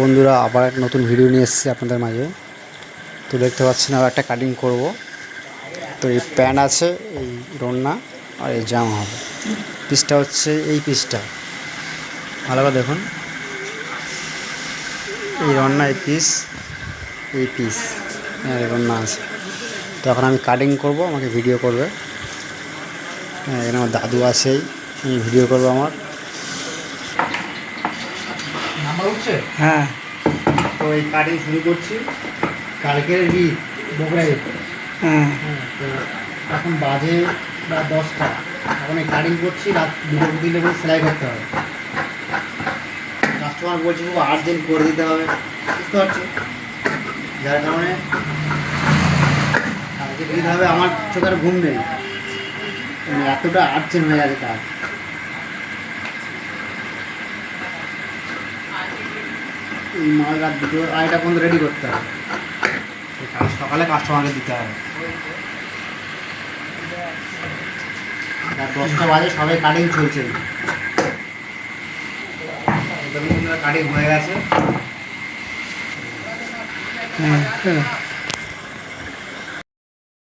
বন্ধুরা আবার এক নতুন ভিডিও নিয়ে এসেছি আপনাদের মাঝে। তো দেখতে পাচ্ছেন আর একটা কাটিং করব। তো এই প্যান্ট আছে, এই রন্না আর এই জামা হবে। পিসটা হচ্ছে এই পিসটা, ভালো করে দেখুন। এই রন্না এই পিস, এই পিস রন্না আছে। তো এখন আমি কাটিং করব, আমাকে ভিডিও করবে। হ্যাঁ, এখানে আমার দাদু আছেই, ভিডিও করবো আমার। নাম্বার উঠছে? হ্যাঁ। তো এই কাটিং শুরু করছি। কালকের ঈদ, বগুড়া ঈদ। হ্যাঁ, তো এখন বাজে রাত 10টা। এখন এই কাটিং করছি, রাত 2-3 করে সেলাই করতে হবে। কাস্টমার বলছে খুব আর্জেন্ট করে দিতে হবে, বুঝতে পারছি। যার কারণে কালকে ঈদ হবে, আমার চোখের ঘুম নেই, এতটা আর্জেন্ট হয়ে গেছে কাজ। মাল রাত 2-2:30 পর্যন্ত রেডি করতে হবে। কাল সকালে কাস্টমারকে দিতে হবে। রাত 10টা বাজে, সবাই কাটিং চলছে। কাটিং হয়ে গেছে।